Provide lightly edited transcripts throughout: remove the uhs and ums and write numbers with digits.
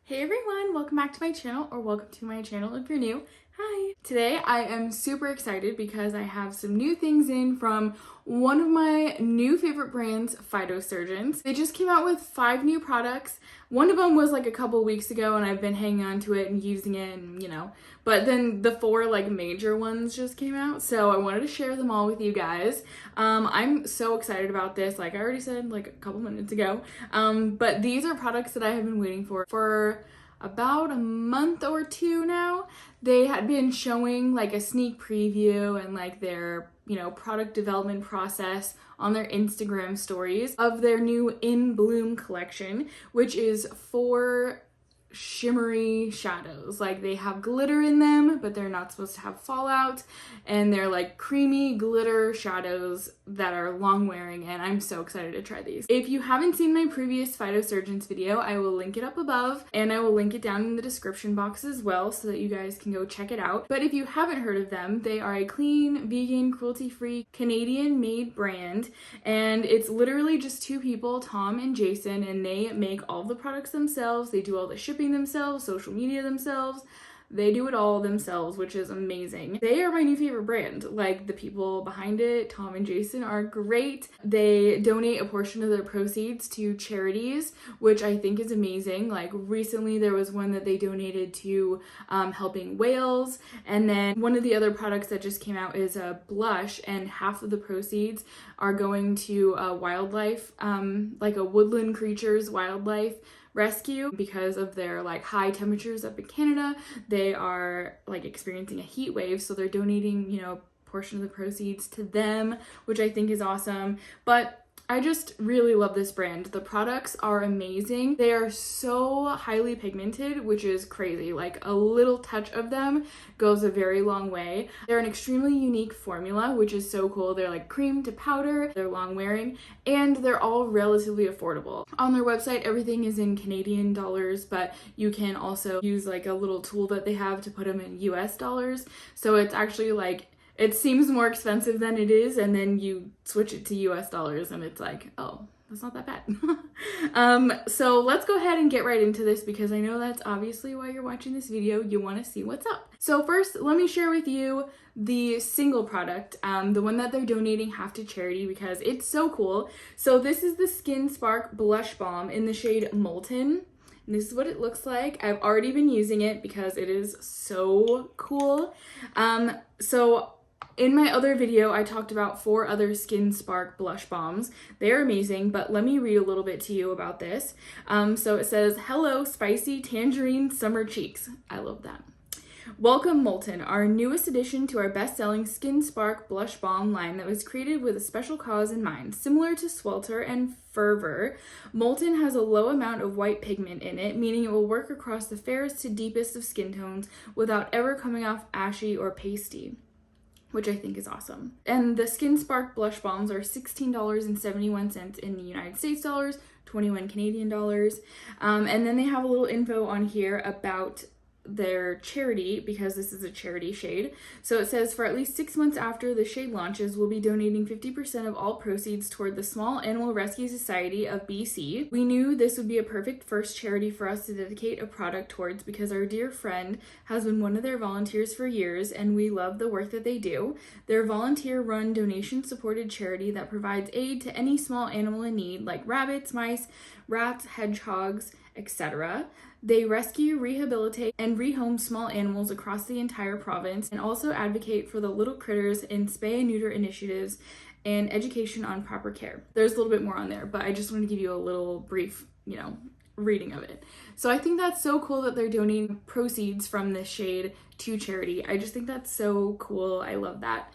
Hey everyone, welcome back to my channel, or welcome to my channel if you're new. Hi! Today I am super excited because I have some new things in from one of my new favorite brands, Phytosurgence. They just came out with 5 new products. One of them was like a couple weeks ago and I've been hanging on to it and using it and but then the 4 like major ones just came out, so I wanted to share them all with you guys. I'm so excited about this, like I already said like a couple minutes ago, but these are products that I have been waiting for about a month or 2 now. They had been showing like a sneak preview and like their product development process on their Instagram stories of their new In Bloom collection, which is 4 shimmery shadows. Like they have glitter in them, but they're not supposed to have fallout, and they're like creamy glitter shadows that are long wearing, and I'm so excited to try these. If you haven't seen my previous Phytosurgence video, I will link it up above and I will link it down in the description box as well so that you guys can go check it out. But if you haven't heard of them, they are a clean, vegan, cruelty-free, Canadian-made brand, and it's literally just 2 people, Tom and Jason, and they make all the products themselves. They do all the shipping themselves, social media themselves. They do it all themselves, which is amazing. They are my new favorite brand. Like the people behind it, Tom and Jason, are great. They donate a portion of their proceeds to charities, which I think is amazing. Like recently there was one that they donated to helping whales, and then one of the other products that just came out is a blush, and half of the proceeds are going to wildlife, like a woodland creatures wildlife rescue. Because of their like high temperatures up in Canada, they are like experiencing a heat wave, so they're donating portion of the proceeds to them, which I think is awesome. But I just really love this brand. The products are amazing. They are so highly pigmented, which is crazy. Like a little touch of them goes a very long way. They're an extremely unique formula, which is so cool. They're like cream to powder, they're long wearing, and they're all relatively affordable. On their website, everything is in Canadian dollars, but you can also use like a little tool that they have to put them in US dollars. So it's actually like, it seems more expensive than it is, and then you switch it to US dollars and it's like, oh, that's not that bad. So let's go ahead and get right into this, because I know that's obviously why you're watching this video. You want to see what's up. So first, let me share with you the single product, the one that they're donating half to charity, because it's so cool. So this is the Skin Spark Blush Balm in the shade Molten. And this is what it looks like. I've already been using it because it is so cool. So in my other video, I talked about 4 other Skin Spark blush balms. They're amazing, but let me read a little bit to you about this. So it says, "Hello, spicy tangerine summer cheeks." I love that. "Welcome Molten, our newest addition to our best-selling Skin Spark Blush Balm line that was created with a special cause in mind. Similar to Swelter and Fervor, Molten has a low amount of white pigment in it, meaning it will work across the fairest to deepest of skin tones without ever coming off ashy or pasty," which I think is awesome. And the Skin Spark Blush Balms are $16.71 in the United States dollars, 21 Canadian dollars. And then they have a little info on here about their charity, because this is a charity shade. So it says, "For at least 6 months after the shade launches, we'll be donating 50% of all proceeds toward the Small Animal Rescue Society of BC. We knew this would be a perfect first charity for us to dedicate a product towards, because our dear friend has been one of their volunteers for years, and we love the work that they do. They're volunteer-run, donation-supported charity that provides aid to any small animal in need, like rabbits, mice, rats, hedgehogs, etc. They rescue, rehabilitate, and rehome small animals across the entire province, and also advocate for the little critters in spay and neuter initiatives and education on proper care." There's a little bit more on there, but I just want to give you a little brief, reading of it. So I think that's so cool that they're donating proceeds from this shade to charity. I just think that's so cool. I love that.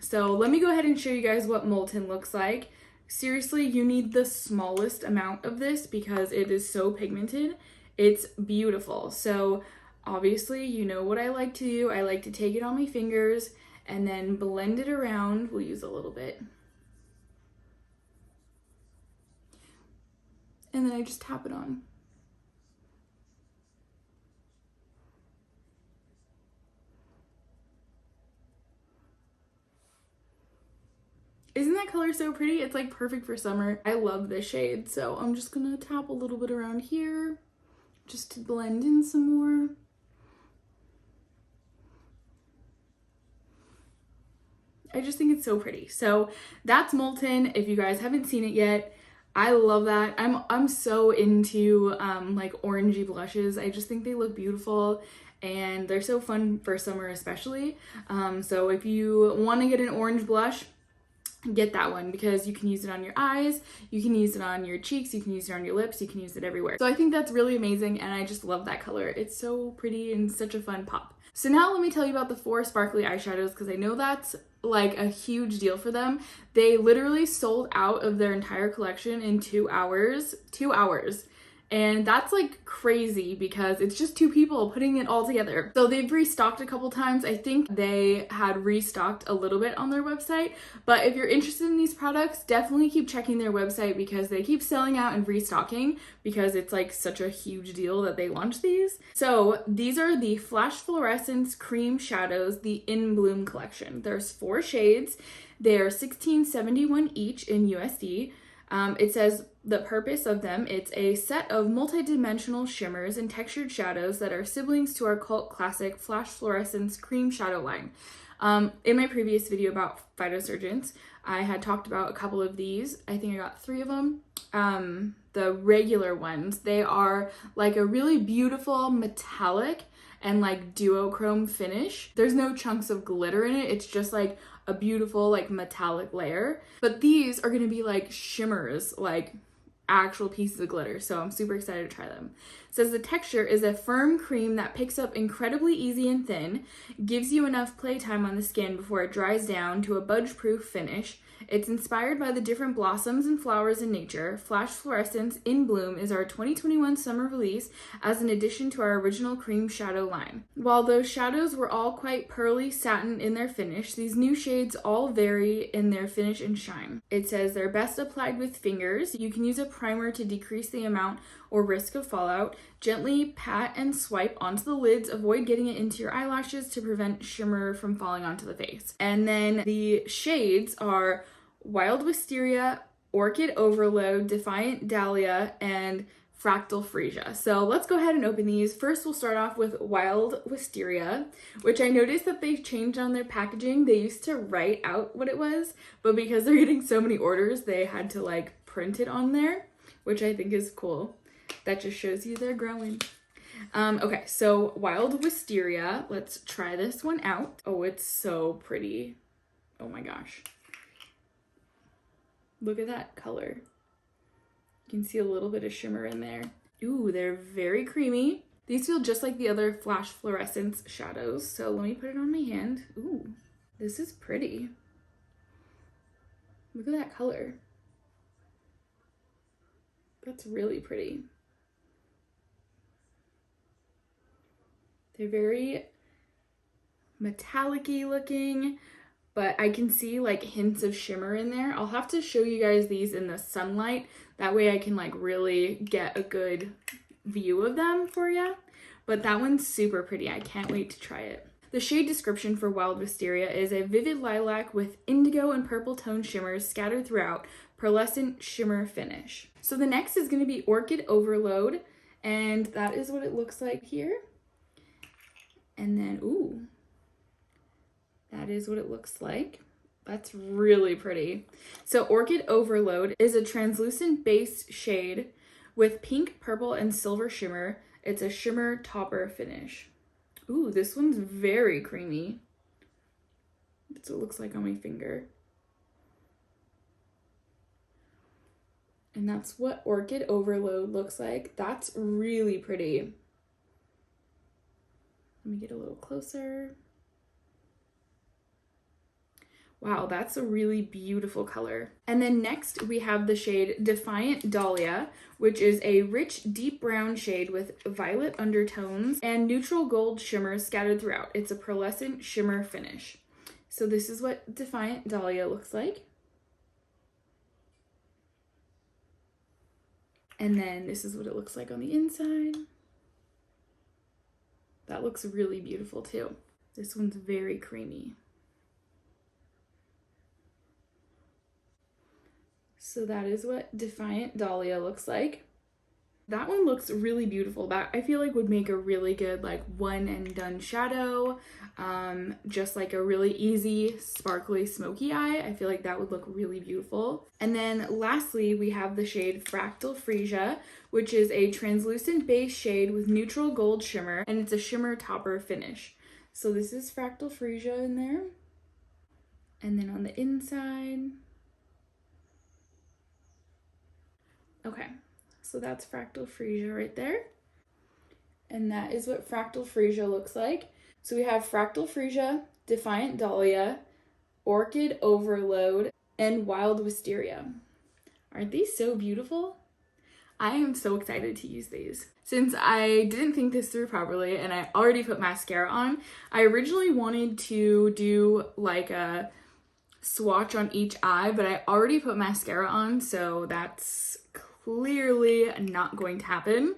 So let me go ahead and show you guys what Molten looks like. Seriously, you need the smallest amount of this because it is so pigmented. It's beautiful. So obviously, you know what I like to do. I like to take it on my fingers and then blend it around. We'll use a little bit. And then I just tap it on. Isn't that color so pretty? It's like perfect for summer. I love this shade, so I'm just gonna tap a little bit around here. just to blend in some more. I just think it's so pretty. So that's Molten. If you guys haven't seen it yet, I love that. I'm so into like orangey blushes. I just think they look beautiful and they're so fun for summer especially. So if you want to get an orange blush, get that one because you can use it on your eyes, you can use it on your cheeks, you can use it on your lips, you can use it everywhere. So I think that's really amazing and I just love that color. It's so pretty and such a fun pop. So now let me tell you about the 4 sparkly eyeshadows because I know that's like a huge deal for them. They literally sold out of their entire collection in 2 hours. 2 hours. And that's like crazy because it's just 2 people putting it all together. So they've restocked a couple times. I think they had restocked a little bit on their website, but if you're interested in these products, definitely keep checking their website because they keep selling out and restocking because it's like such a huge deal that they launched these. So these are the Flash Fluorescence Cream Shadows, the In Bloom collection. There's 4 shades. They're $16.71 each in USD. It says the purpose of them, it's a set of multi-dimensional shimmers and textured shadows that are siblings to our cult classic Flash Fluorescence Cream Shadow line. In my previous video about Phytosurgence, I had talked about a couple of these. I think I got 3 of them. The regular ones, they are like a really beautiful metallic and like duochrome finish. There's no chunks of glitter in it. It's just like a beautiful like metallic layer. But these are going to be like shimmers, like actual pieces of glitter. So I'm super excited to try them. It says the texture is a firm cream that picks up incredibly easy and thin, gives you enough playtime on the skin before it dries down to a budge-proof finish. It's inspired by the different blossoms and flowers in nature. Flash Fluorescence In Bloom is our 2021 summer release as an addition to our original cream shadow line. While those shadows were all quite pearly satin in their finish, these new shades all vary in their finish and shine. It says they're best applied with fingers. You can use a primer to decrease the amount or risk of fallout. Gently pat and swipe onto the lids. Avoid getting it into your eyelashes to prevent shimmer from falling onto the face. And then the shades are Wild Wisteria, Orchid Overload, Defiant Dahlia, and Fractal Freesia. So let's go ahead and open these. First, we'll start off with Wild Wisteria, which I noticed that they've changed on their packaging. They used to write out what it was, but because they're getting so many orders, they had to like print it on there, which I think is cool. That just shows you they're growing. Okay, so Wild Wisteria. Let's try this one out. Oh, it's so pretty. Oh my gosh. Look at that color. You can see a little bit of shimmer in there. Ooh, they're very creamy. These feel just like the other Flash Fluorescence shadows. So let me put it on my hand. Ooh, this is pretty. Look at that color. That's really pretty. They're very metallic-y looking, but I can see like hints of shimmer in there. I'll have to show you guys these in the sunlight. That way I can like really get a good view of them for you. But that one's super pretty. I can't wait to try it. The shade description for Wild Wisteria is a vivid lilac with indigo and purple tone shimmers scattered throughout, pearlescent shimmer finish. So the next is going to be Orchid Overload, and that is what it looks like here. And then, ooh, that is what it looks like. That's really pretty. So Orchid Overload is a translucent base shade with pink, purple, and silver shimmer. It's a shimmer topper finish. Ooh, this one's very creamy. That's what it looks like on my finger. And that's what Orchid Overload looks like. That's really pretty. Let me get a little closer. Wow, that's a really beautiful color. And then next we have the shade Defiant Dahlia, which is a rich deep brown shade with violet undertones and neutral gold shimmers scattered throughout. It's a pearlescent shimmer finish. So this is what Defiant Dahlia looks like. And then this is what it looks like on the inside. That looks really beautiful too. This one's very creamy. So that is what Defiant Dahlia looks like. That one looks really beautiful. That I feel like would make a really good like one and done shadow. Just like a really easy, sparkly, smoky eye. I feel like that would look really beautiful. And then lastly, we have the shade Fractal Freesia, which is a translucent base shade with neutral gold shimmer, and it's a shimmer topper finish. So this is Fractal Freesia in there. And then on the inside. Okay, so that's Fractal Freesia right there. And that is what Fractal Freesia looks like. So we have Fractal Freesia, Defiant Dahlia, Orchid Overload, and Wild Wisteria. Aren't these so beautiful? I am so excited to use these. Since I didn't think this through properly and I already put mascara on, I originally wanted to do like a swatch on each eye, but I already put mascara on, so that's clearly not going to happen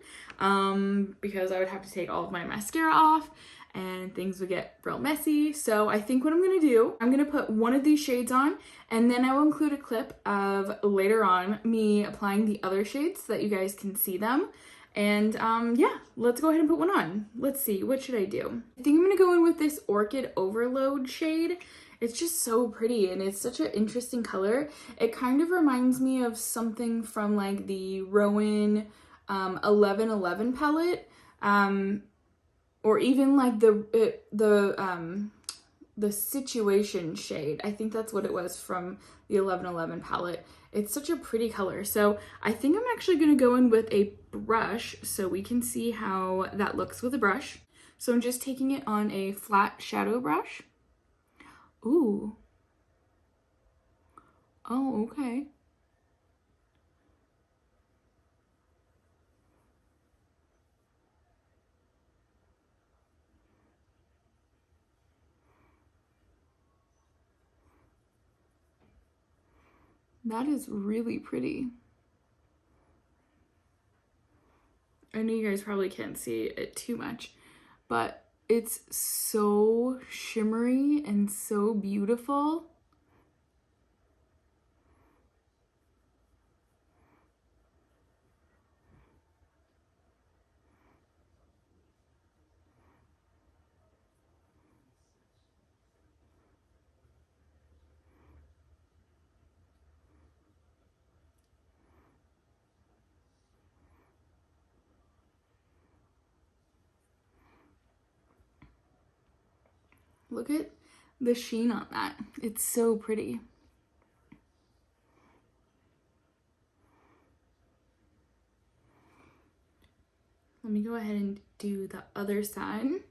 because I would have to take all of my mascara off and things would get real messy. So I think what I'm gonna do, I'm gonna put one of these shades on and then I will include a clip of later on me applying the other shades so that you guys can see them. And yeah, let's go ahead and put one on. Let's see, what should I do? I think I'm gonna go in with this Orchid Overload shade. It's just so pretty and it's such an interesting color. It kind of reminds me of something from like the Rowan 1111 palette, or even like the Situation shade. I think that's what it was from the 1111 palette. It's such a pretty color. So I think I'm actually gonna go in with a brush so we can see how that looks with a brush. So I'm just taking it on a flat shadow brush. Ooh. Oh, okay. That is really pretty. I know you guys probably can't see it too much, but it's so shimmery and so beautiful. Look at the sheen on that. It's so pretty. Let me go ahead and do the other side.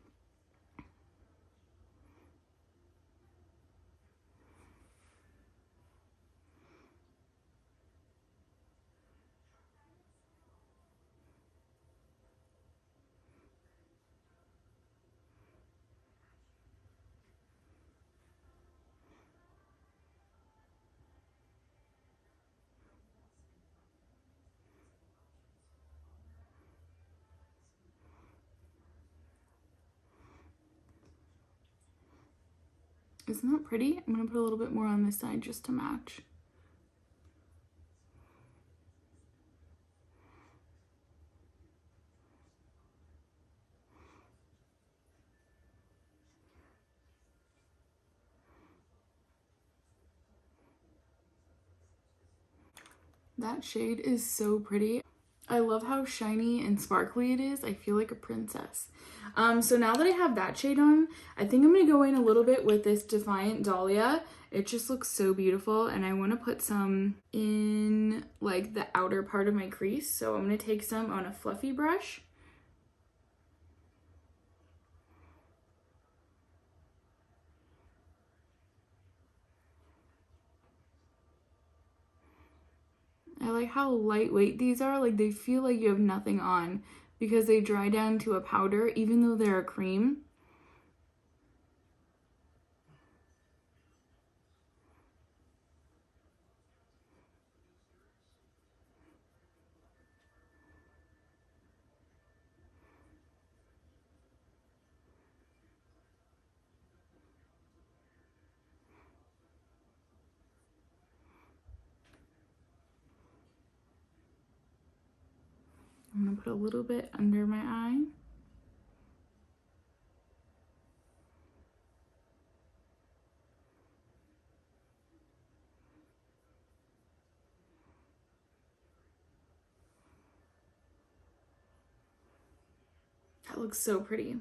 Isn't that pretty? I'm gonna put a little bit more on this side just to match. That shade is so pretty. I love how shiny and sparkly it is. I feel like a princess. So now that I have that shade on, I think I'm gonna go in a little bit with this Defiant Dahlia. It just looks so beautiful and I wanna put some in like the outer part of my crease. So I'm gonna take some on a fluffy brush. I like how lightweight these are. Like they feel like you have nothing on because they dry down to a powder even though they're a cream. I'm gonna put a little bit under my eye. That looks so pretty.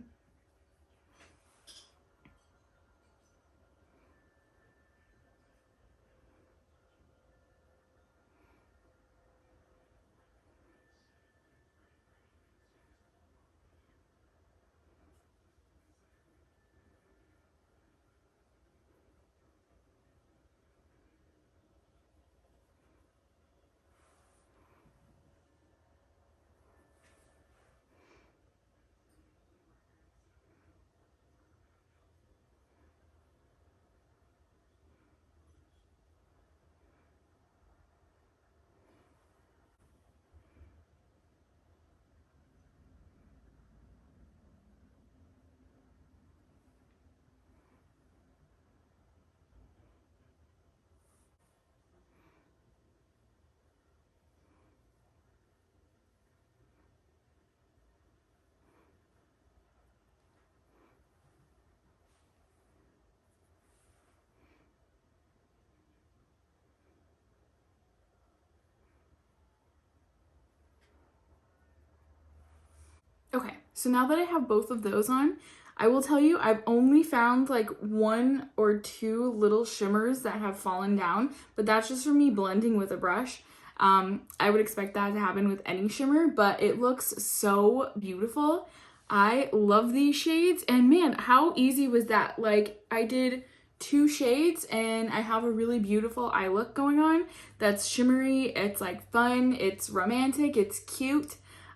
Okay, so now that I have both of those on, I will tell you I've only found like 1 or 2 little shimmers that have fallen down, but that's just from me blending with a brush. I would expect that to happen with any shimmer, but it looks so beautiful. I love these shades, and man, how easy was that? Like, I did 2 shades and I have a really beautiful eye look going on that's shimmery, it's like fun, it's romantic, it's cute.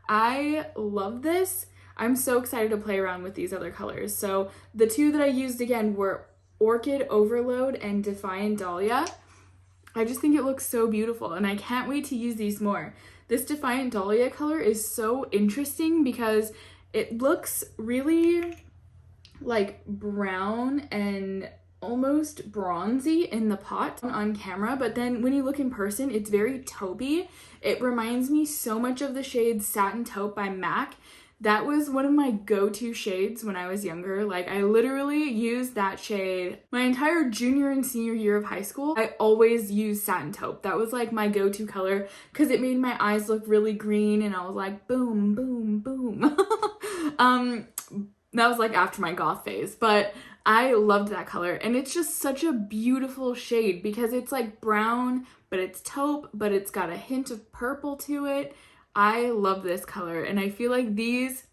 I love this. I'm so excited to play around with these other colors. So the 2 that I used again were Orchid Overload and Defiant Dahlia. I just think it looks so beautiful and I can't wait to use these more. This Defiant Dahlia color is so interesting because it looks really like brown and almost bronzy in the pot on camera, but then when you look in person, it's very taupey. It reminds me so much of the shade Satin Taupe by MAC. That was one of my go-to shades when I was younger. Like, I literally used that shade my entire junior and senior year of high school. I always used Satin Taupe. That was like my go-to color because it made my eyes look really green and I was like, boom, boom, boom. That was like after my goth phase, but I loved that color, and it's just such a beautiful shade because it's like brown, but it's taupe, but it's got a hint of purple to it. I love this color, and I feel like these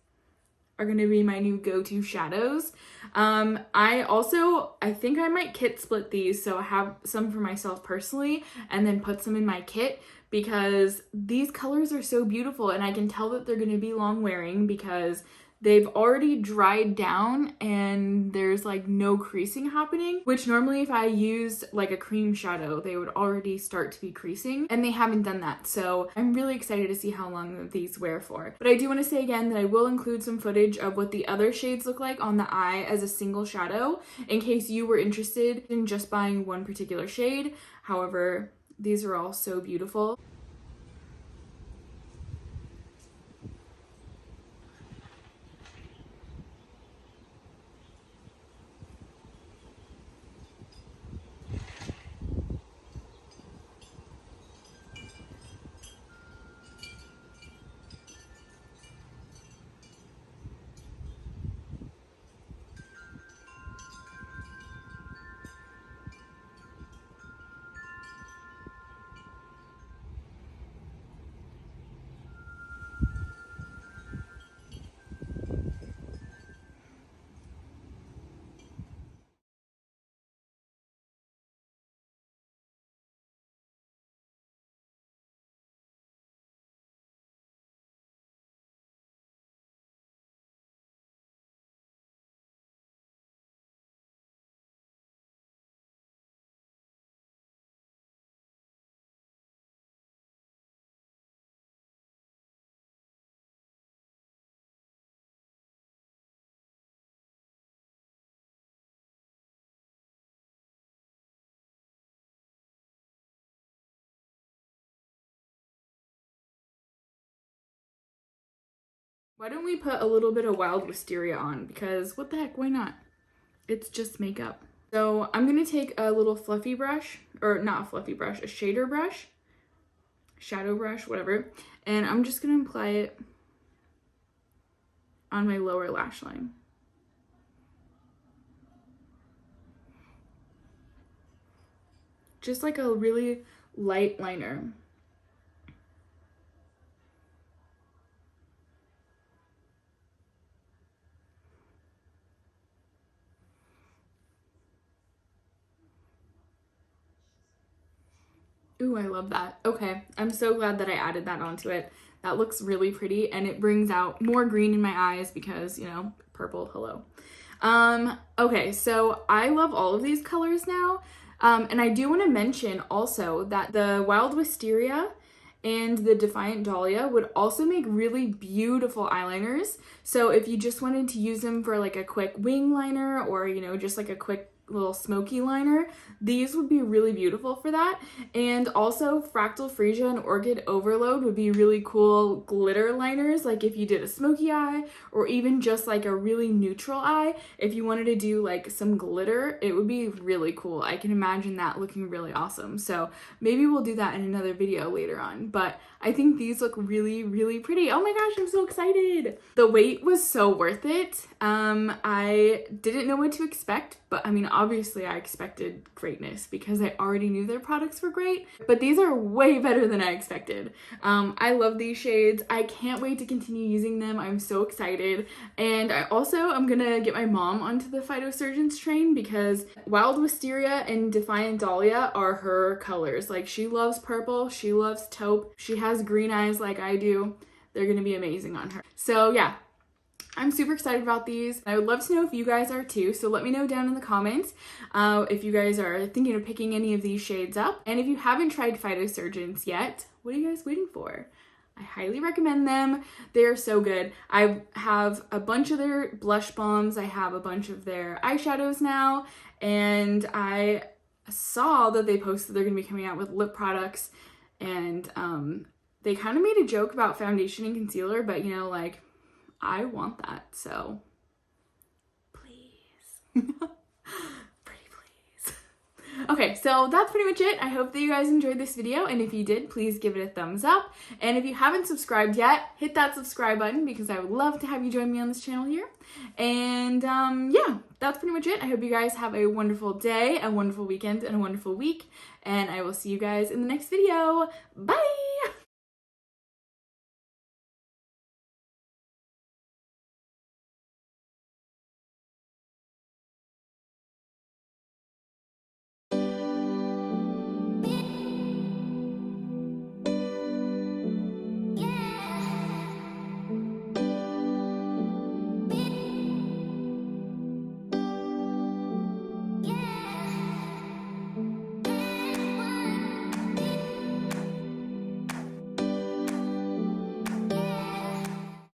are going to be my new go-to shadows. I think I might kit split these, so I have some for myself personally, and then put some in my kit, because these colors are so beautiful, and I can tell that they're going to be long wearing because they've already dried down and there's like no creasing happening, which normally if I used like a cream shadow, they would already start to be creasing, and they haven't done that. So I'm really excited to see how long these wear for. But I do want to say again that I will include some footage of what the other shades look like on the eye as a single shadow in case you were interested in just buying one particular shade. However, these are all so beautiful. Why don't we put a little bit of wild wisteria on? Because what the heck, why not? It's just makeup. So I'm gonna take a little fluffy brush, or not a fluffy brush, a shader brush, shadow brush, whatever. And I'm just gonna apply it on my lower lash line. Just like a really light liner. Ooh, I love that. Okay, I'm so glad that I added that onto it. That looks really pretty, and it brings out more green in my eyes because, you know, purple, hello. Okay, so I love all of these colors now. And I do want to mention also that the Wild Wisteria and the Defiant Dahlia would also make really beautiful eyeliners. So if you just wanted to use them for like a quick wing liner or, you know, just like a quick little smoky liner, these would be really beautiful for that. And also Fractal, Freesia, and Orchid Overload would be really cool glitter liners, like if you did a smoky eye or even just like a really neutral eye. If you wanted to do like some glitter, it would be really cool. I can imagine that looking really awesome. So maybe we'll do that in another video later on, but I think these look really, really pretty. Oh my gosh, I'm so excited. The wait was so worth it. I didn't know what to expect, but I mean, obviously I expected greatness because I already knew their products were great, but these are way better than I expected. I love these shades. I can't wait to continue using them. I'm so excited. And I also am gonna get my mom onto the Phytosurgence train because Wild Wisteria and Defiant Dahlia are her colors. Like, she loves purple, she loves taupe, she has green eyes like I do. They're gonna be amazing on her. So yeah, I'm super excited about these. I would love to know if you guys are too, so let me know down in the comments if you guys are thinking of picking any of these shades up. And if you haven't tried Phytosurgence yet, what are you guys waiting for? I highly recommend them. They're so good. I have a bunch of their blush balms. I have a bunch of their eyeshadows now, and I saw that they posted they're gonna be coming out with lip products, and they kind of made a joke about foundation and concealer, but you know, like, I want that, so please. Pretty please. Okay, so that's pretty much it. I hope that you guys enjoyed this video, and if you did, please give it a thumbs up. And if you haven't subscribed yet, hit that subscribe button because I would love to have you join me on this channel here. And yeah, that's pretty much it. I hope you guys have a wonderful day, a wonderful weekend, and a wonderful week. And I will see you guys in the next video. Bye!